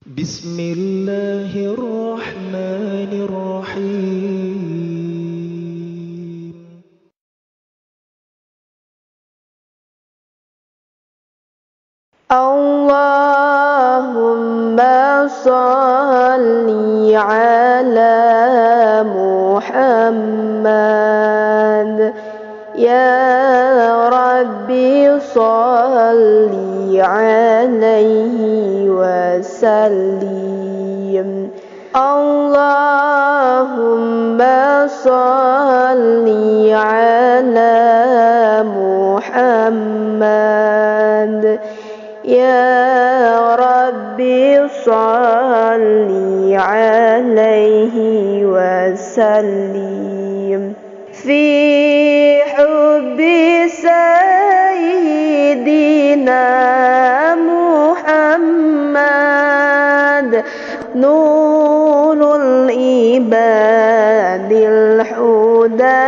Bismillahirrahmanirrahim. Allahumma salli ala Muhammad. Ya Rabbi salli alaihi wa sallim. Allahumma salli ala Muhammad. Ya Rabbi salli alaihi wa sallim. Fi hubbi sayyidina Muhammad nurul ibadil huda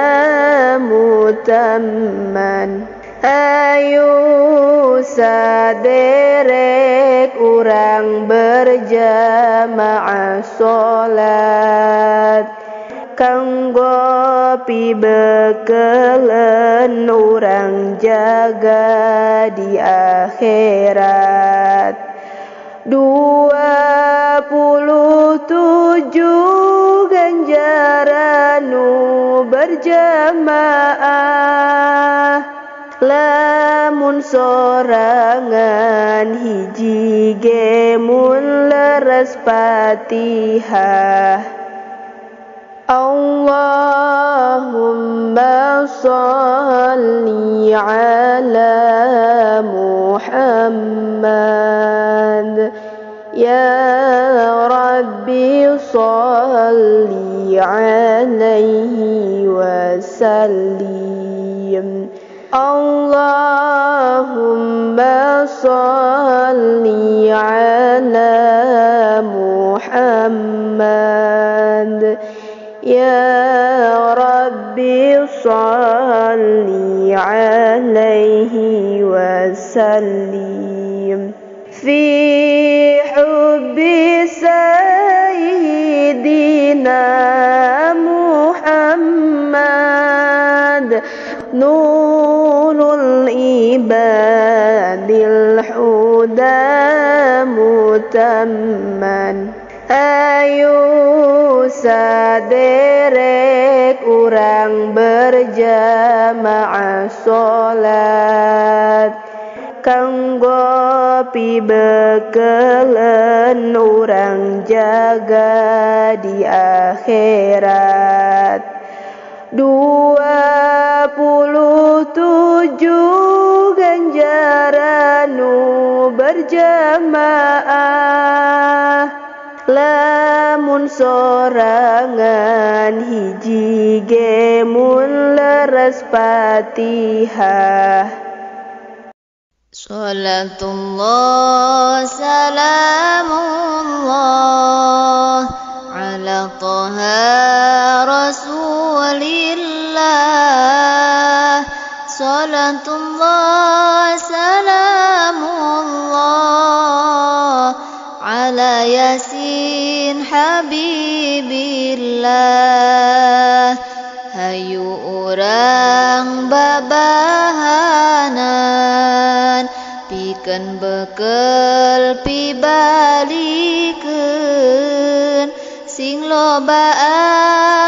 mutamman. Ayo saderek urang berjamaah sholat kanggo pibekeleun urang jaga di akhirat. 27 ganjaran nu berjamaah lamun sorangan hiji ge mun leres Fatihah. Allahumma salli ala Muhammad. Ya Rabbi salli alaihi wa sallim. Allahumma salli ala Muhammad. Ya Rabbi salli alaihi wa sallim. Fi hubbi sayyidina Muhammad nurul ibadil huda mutamman. Ayo saderek urang berjamaah sholat kanggo pibekeleun urang jaga di akhirat. 27 ganjaran nu berjamaah lamun sorangan hiji ge mun leres Fatihah. Salatullah salamullah ala Taha Rasulillah. Salatullah salamullah ala Yasin Habibillah. Hayu urang babahanan pikeun bekel pibalikeun sing loba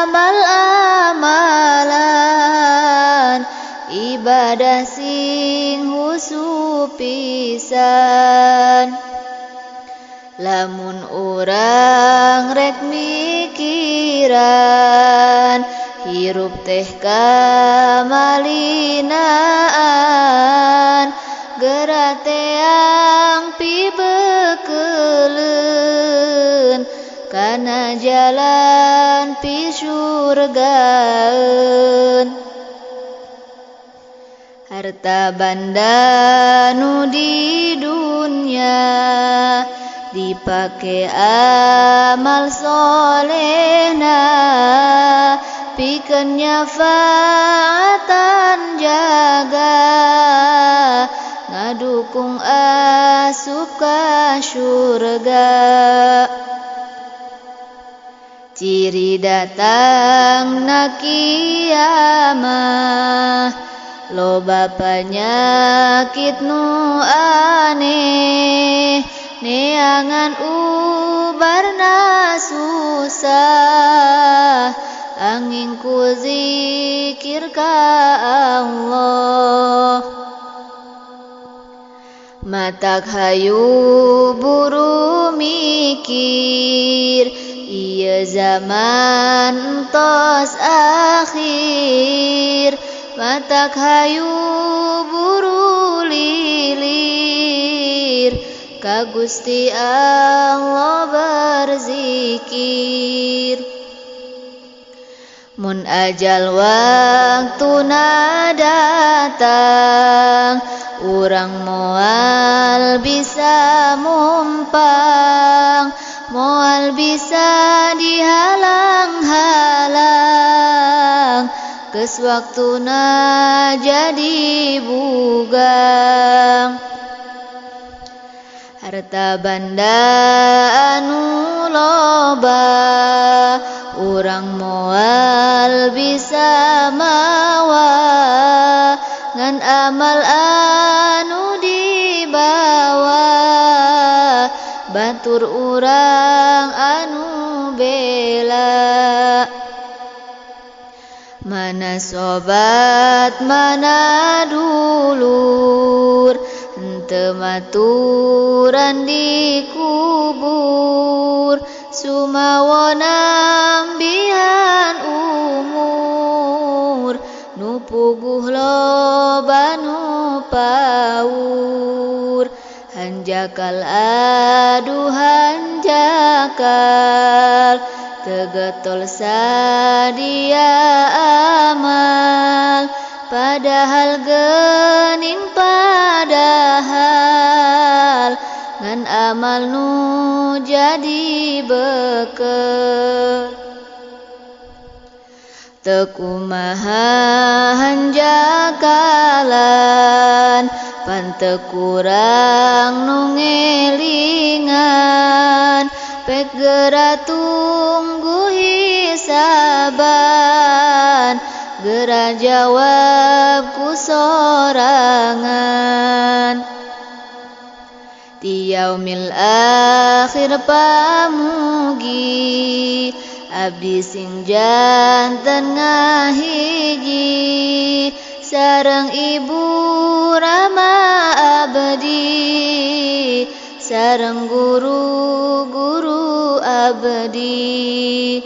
amal-amalan ibadah sing husu pisan. Lamun urang rek mikiran hirup teh kamalinaan geura teang pibekeleun kana jalan pi surgaeun. Harta banda nu di dunya dipake amal solehna pikeun nyafaatan jaga ngadukung asup ka syurga. Ciri datang na kiamah, loba panyakit nu aneh, neangan ubarna susah, angin ku zikir ka Allah. Matak hayu buru mikir, ieu zaman tos akhir. Matak hayu buru lilir, ka Gusti Allah berzikir. Mun ajal waktuna datang, urang moal bisa mumpang, moal bisa dihalang-halang, geus waktuna jadi bugang. Harta banda anu loba, urang moal bisa mawa, ngan amal anu dibawa, batur urang anu bela. Mana sobat mana dulur, henteu maturan dikubur, sumawona ambihan umur, nu puguh loba nu paur. Hanjakal aduh hanjakal, tegetol sadia amal, padahal geuning padahal, ngan amal nu jadi beukeut. Teu kumaha hanjakalan, pan teu kurang nu ngelingan, pek geura tunggu hisaban, geura jawab ku sorangan. Ti yaumil akhir pamugi, abdi sing janten ngahiji, sareng ibu rama abdi, sareng guru-guru abdi,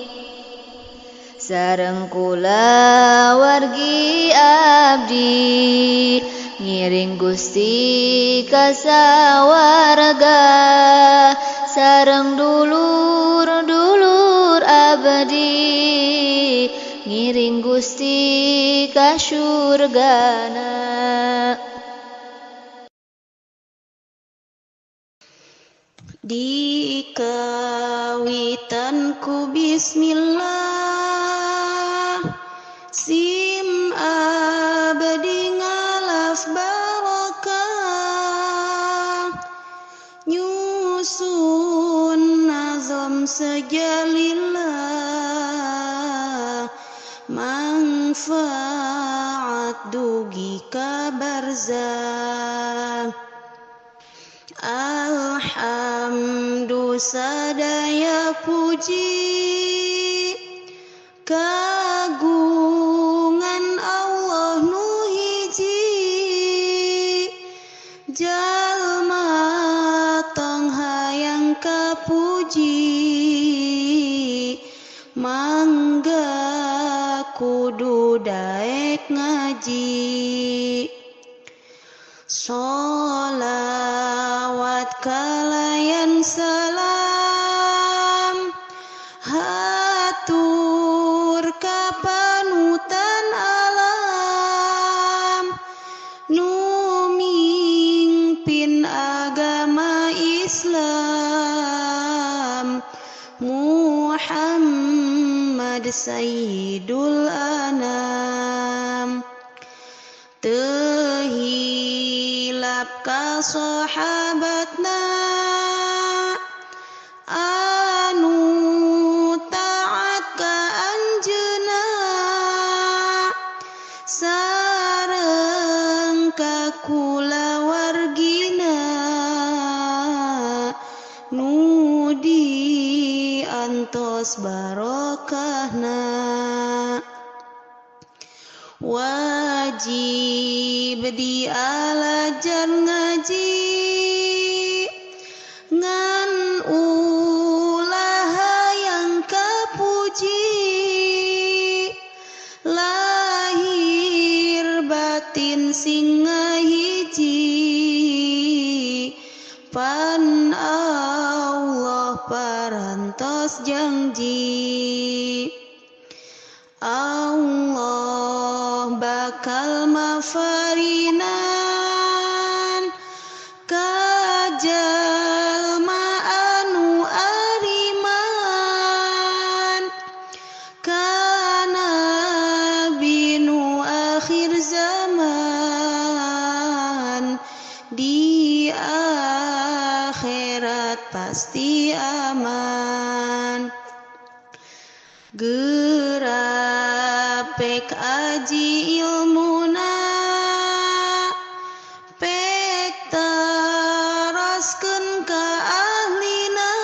sareng kula wargi abdi, ngiring Gusti ka sawarga, sareng dulur-dulur abdi, ngiring Gusti ka syurgana. Dikawitan ku bismillah, sim abadi ngalaf barokah, nyusun nazam sejalillah, manfaat dugi ka barzah. Alhamdu sadaya puji, kagungan Allah nu hiji, jalma tong hayang kapuji, mangga kudu daek ngaji. Sholawat kalayan salam, hatur ka panutan alam, nu mimpin agama Islam, Muhammad Sayyidul Anam. Tehilap ka sahabatna anu taat ka anjeunna sareng ka kulawargina nu diantos barokahna. Wajib dialajar ngaji ngan ulah yang kapuji lahir batin sing ngahiji pan Allah parantos janji Allah bakal mafarinan kajalma anu ariman kana binu akhir zaman di akhirat pasti aman. Gerapek aji ilmuna pek teraskeun ka ahlina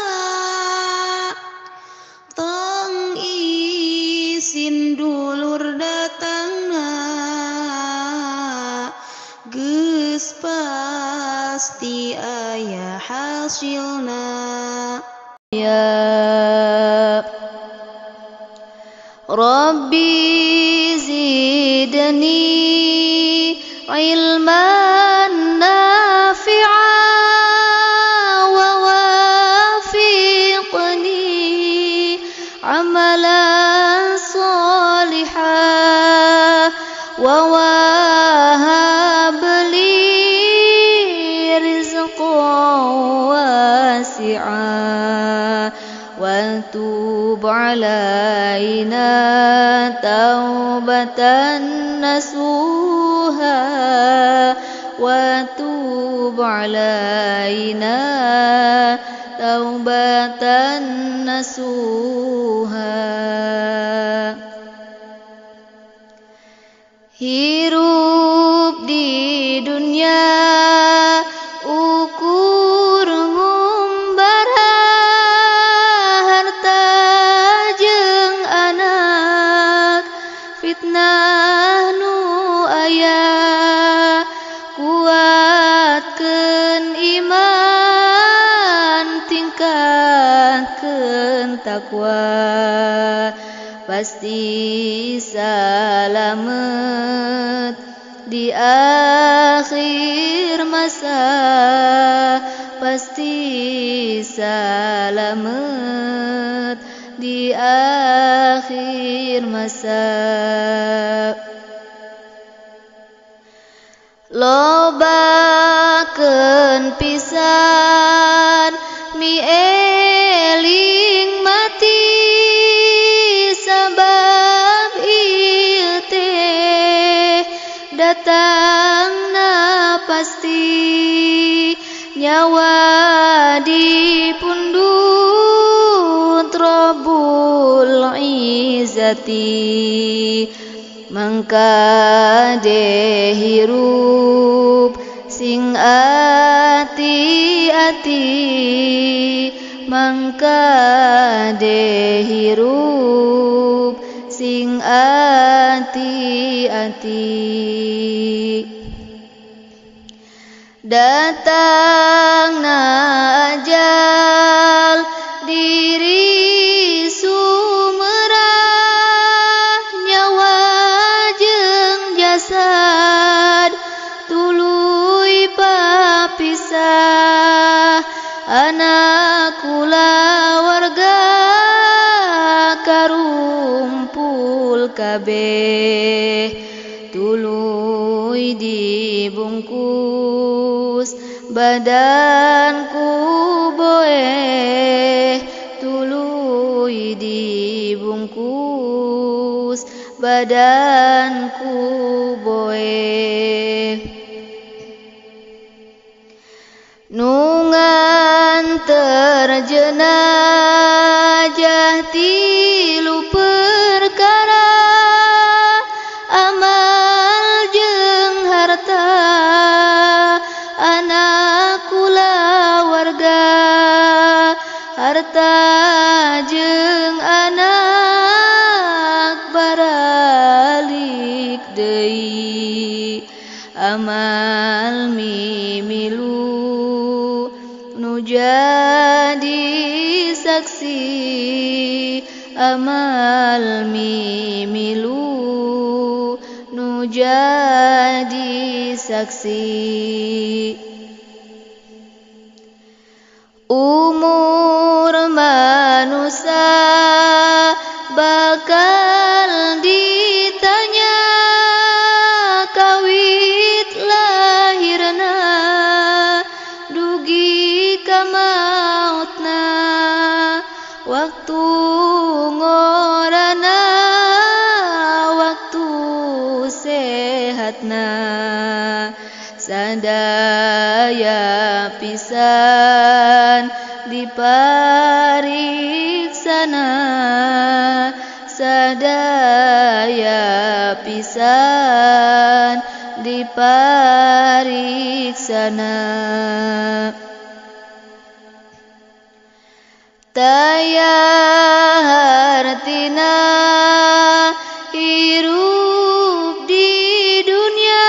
tong isin dulur datangna geus pasti aya hasilna. Ya Rabbi zidni ilman nafi'an wa wafiqni amalan salihan wa wahab li rizqan wasi'an wa tub alaina taubatan nasuha wa tub alaina taubatan nasuha. Hirup di dunia ukur ngumbara harta jeung anak fitnah nu aya kuatkeun iman tingkatkeun takwa pasti salamet di akhir masa pasti salamet di akhir masa. Lobakeun pisan mieling mati sabab ieu teh datangna pasti nyawa dipundut Rabbul Izzati mangka de hirup sing ati-ati mangka de hirup sing ati-ati. Datangna ajal diri sumerah nyawa jeung jasad tuluy papisah anak kulawarga karumpul kabeh tuluy dibungkus badanku boeh tuluy dibungkus badanku boeh. terjenajah tilu perkara amal jeung harta anak kulawarga harta jeung anak baralik deui amal mimilu nu jadi saksi amal mimilu nu jadi saksi umur manusia bakal ditanya kawit lahirna dugi ka mautna waktu ngorana waktu sehatna sadaya pisan dipariksana sadaya pisan dipariksana taya hartina hirup di dunia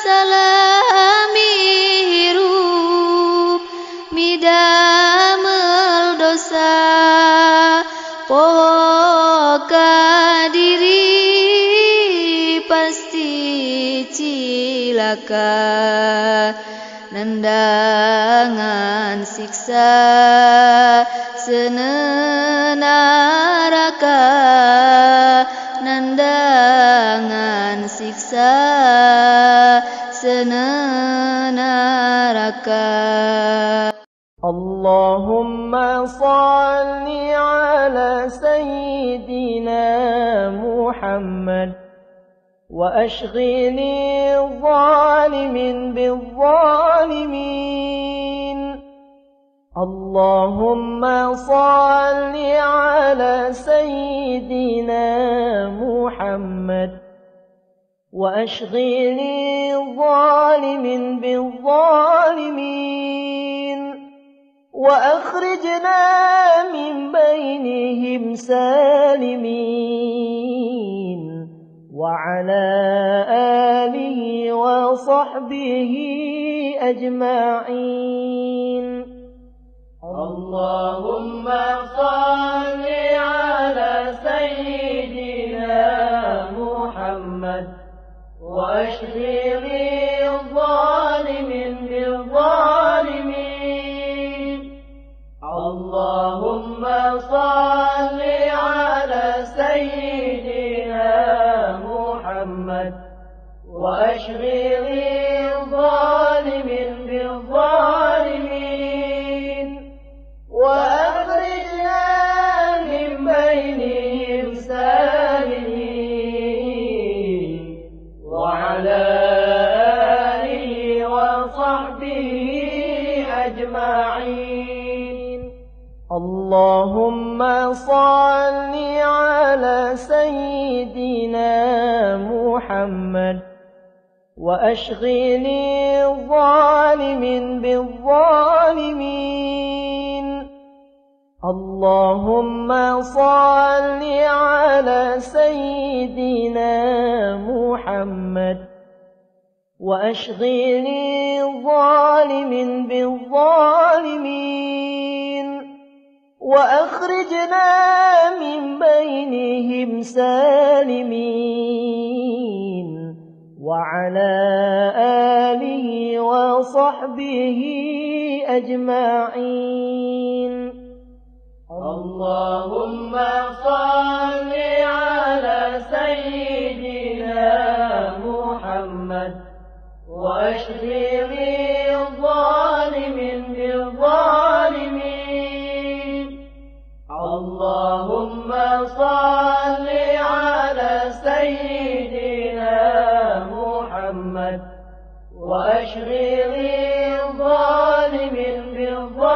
salami hirup midamel dosa poho ka diri pasti cilaka nandangan siksa senenaraka nandangan siksa senenaraka Allahumma salli ala sayyidina Muhammad وأشغل الظالم بالظالمين اللهم صل على سيدنا محمد وأشغل الظالم بالظالمين وأخرجنا من بينهم سالمين وعلى آله وصحبه أجمعين اللهم صل على سيدنا محمد وأشغل الظالم بالظالمين اللهم صل على سيدنا محمد وأشغل الظالم بالظالمين وأخرجنا من بينهم سالمين وعلى آله وصحبه أجمعين اللهم صل على سيدنا محمد وأشغل الظالم بالظالمين اللهم صل على سيدنا محمد وأشغل الظالم بالظالمين وأخرجنا من بينهم سالمين وعلى آله وصحبه أجمعين اللهم صل على سيدنا محمد وأشغل الظالم بالظالمين اللهم صل على سيدنا محمد وأشغل الظالم بالظالمين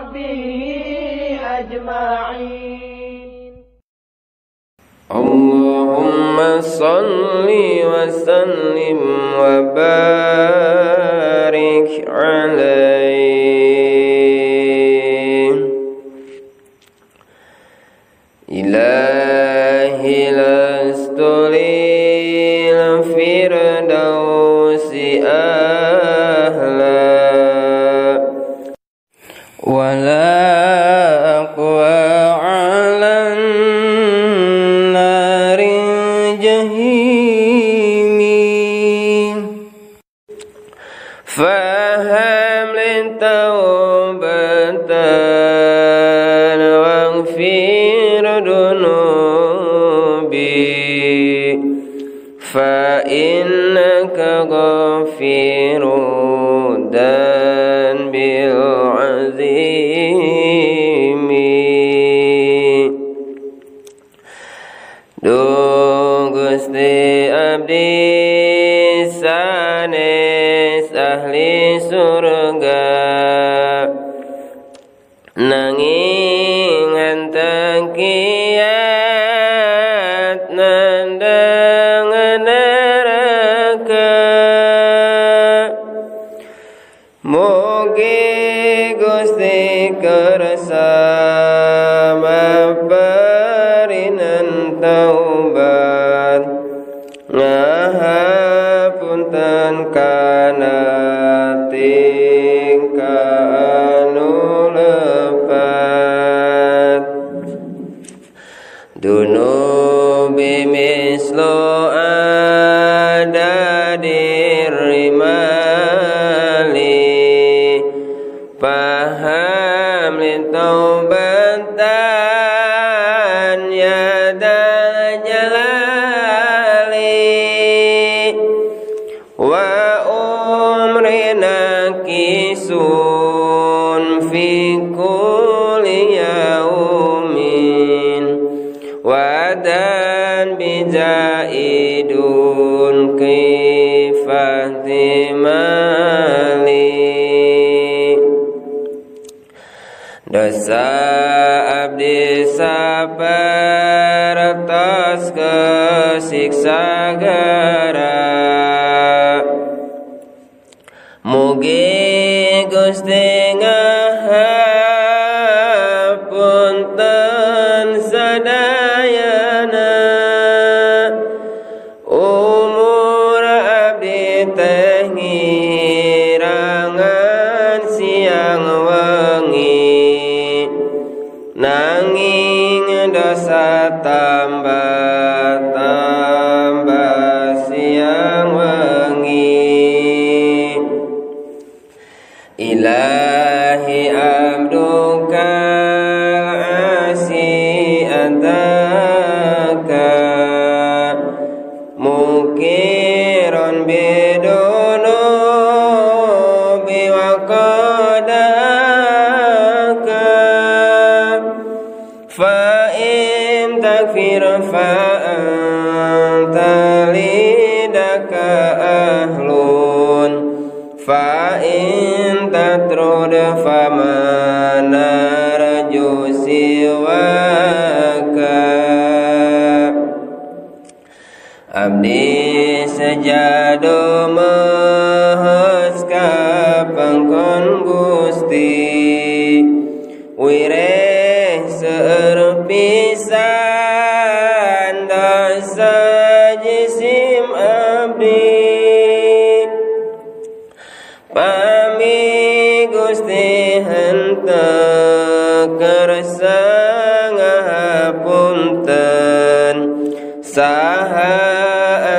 وصحبه أجمعين. اللهم صل وسلم وبارك عليه. إلهي لست للفردوس أهلا ولا أقوى على النار الجحيم. فهب لي توبة واغفر ذنوبي فإنك غفير الذنب العظيم. Duh Gusti abdi sanes ahli surga, nanging henteu kiat nandang neraka. Mugi Gusti kersa maparinan taubat, ngahapunten kana tingkah anu lepat. Dunubi mislo ada dirimali, paham lintobatan yada jalali, wa umrina kisun fi kulli yaumin, wadan bijaidun kifati mali. Dosa abdi sabar atas kesiksa gara, mugi Gusti ngahapunten sadayana. Umur abdi teh ngirangan siang wengi, nanging dosa tambah siang wengi. Ilahi abduka asi antaka, mukiron bidunubi wa qadaka, fa in takfir fa anta lidaka ahlun, fa in tatrud fa manarju siwaka. Abdi sejado mahes ka pangkon Gusti, wireh seueur pisan dosa jisim abdi. Pami Gusti henteu kersa ngahapunten, saha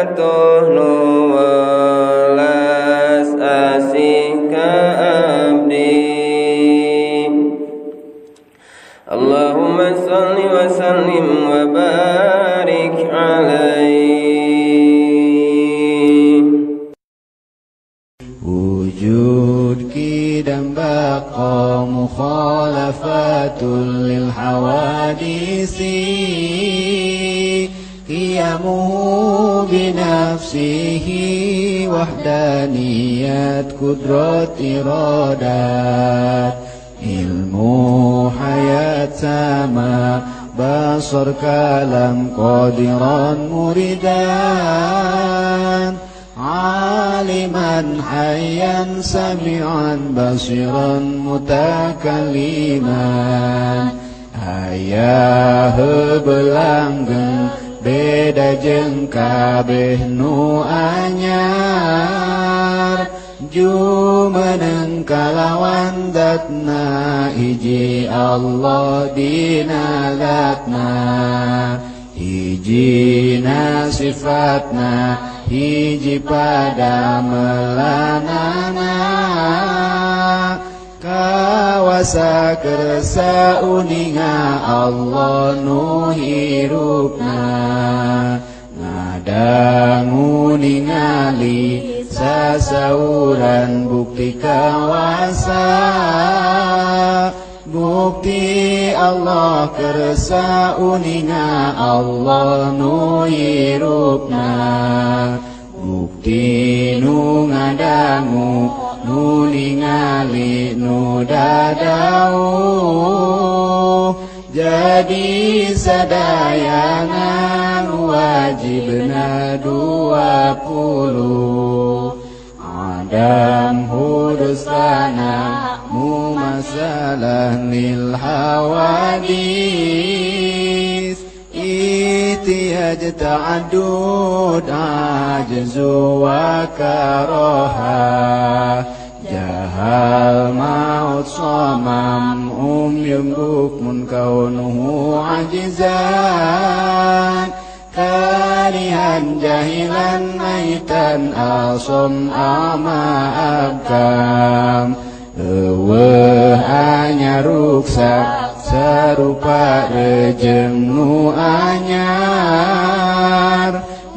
atuh nu welas asih ka abdi. Allahumma shalli wa sallim wa barik alaihi. Wujud kidam baqa mukhalafatul lil hawadisi, qiyamuhu binafsihi wahdaniyat kudrat iradat, ilmu hayat sama basar kalam qadiran muridan aliman hayyan sami'an basiran mutakalliman ayah belanggeng beda jeung kabeh nu anyar jumeneng kalawan datna hiji Allah dina zatna hijina sifatna hiji pada melanana kawasa kersa uninga Allah nu hirupna ngadangu ningali sasauran bukti kawasa bukti Allah kersa uninga Allah nu hirupna bukti nu ngadangu nu ningali nu dadau jadi sadayangan wajibna 20 adam hudustana mu masalah lil hawadis itiyaj ta'adud ajzu wa karoha jahal maut somam yembukmun kaunuhu ajizan kalihan jahilan maitan asom ama abkam hanya ruksak serupa rejeng nu anyar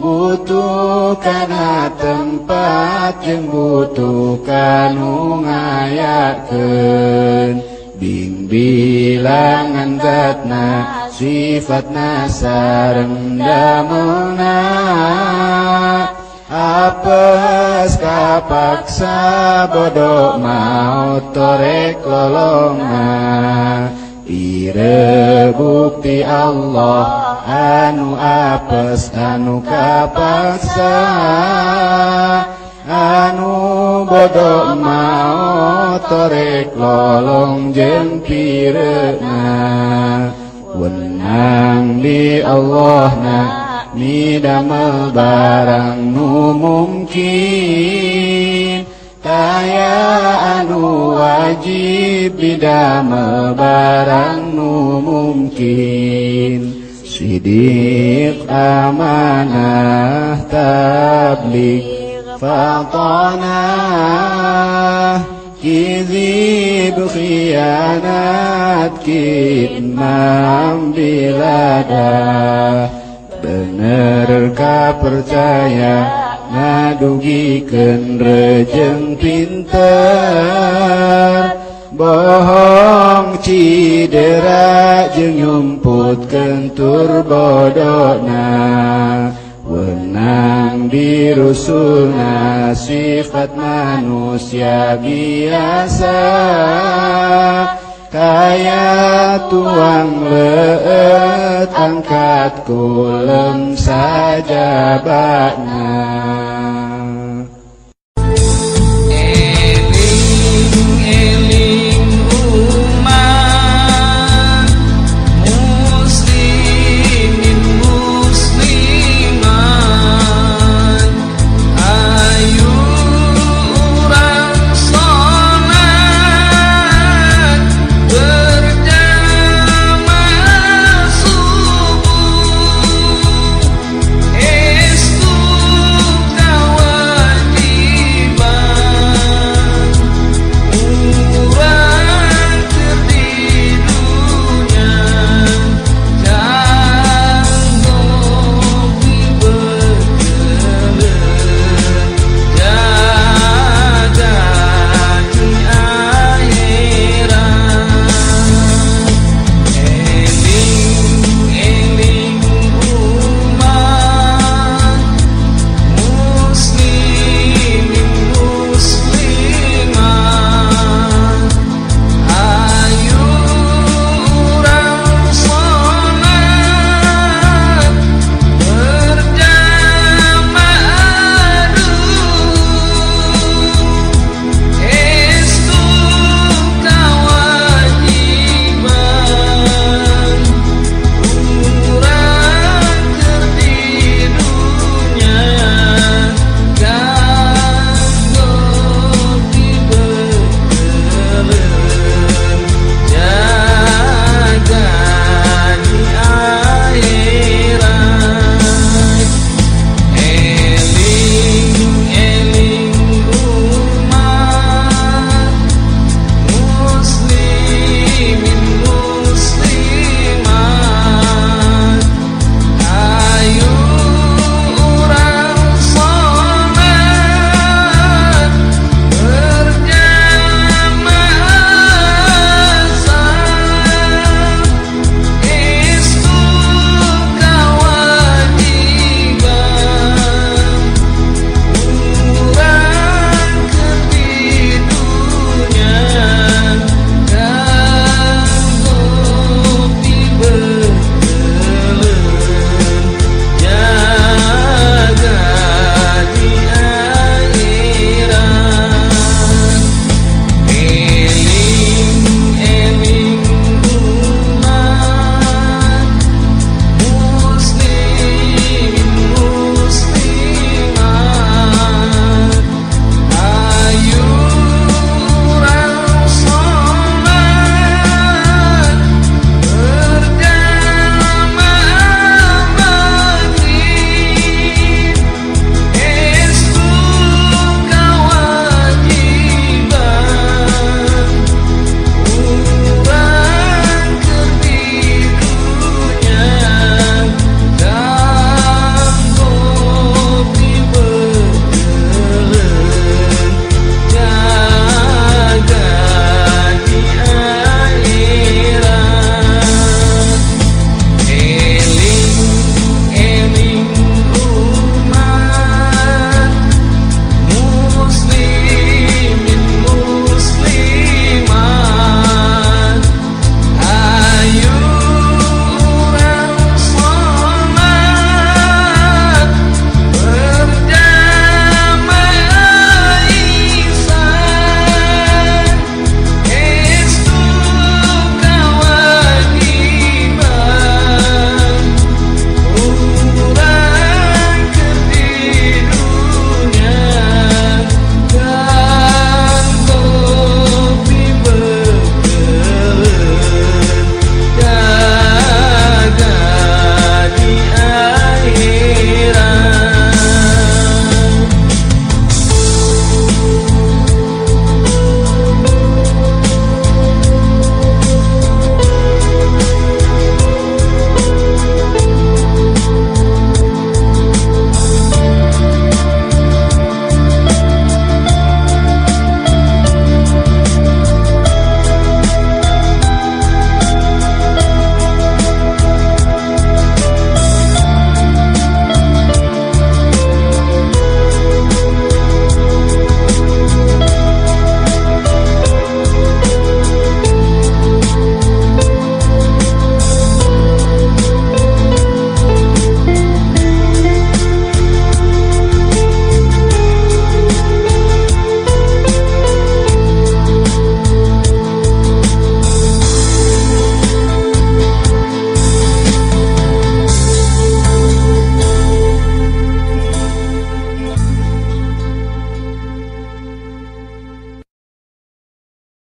butuh kana tempat jeung butuh kanu ngayakeun bing bilangan zatna sifatna sareng damelna apes kapaksa bodoh maut torek lolongna pire bukti Allah anu apes anu kapaksa anu bodoh maut torek lolong jeung pireuna wenang di Allahna midamel barang nu mungkin taya anu wajib bidamel barang nu mungkin sidik amanah tabligh fatanah kizib khianat kitmam biladah bener kapercaya ngadugikeun rejeng pinter bohong cidera jeung nyumputkeun tur bodona wenang dirusulna sifat manusia biasa kaya tuang leut angkat kulem saja bakna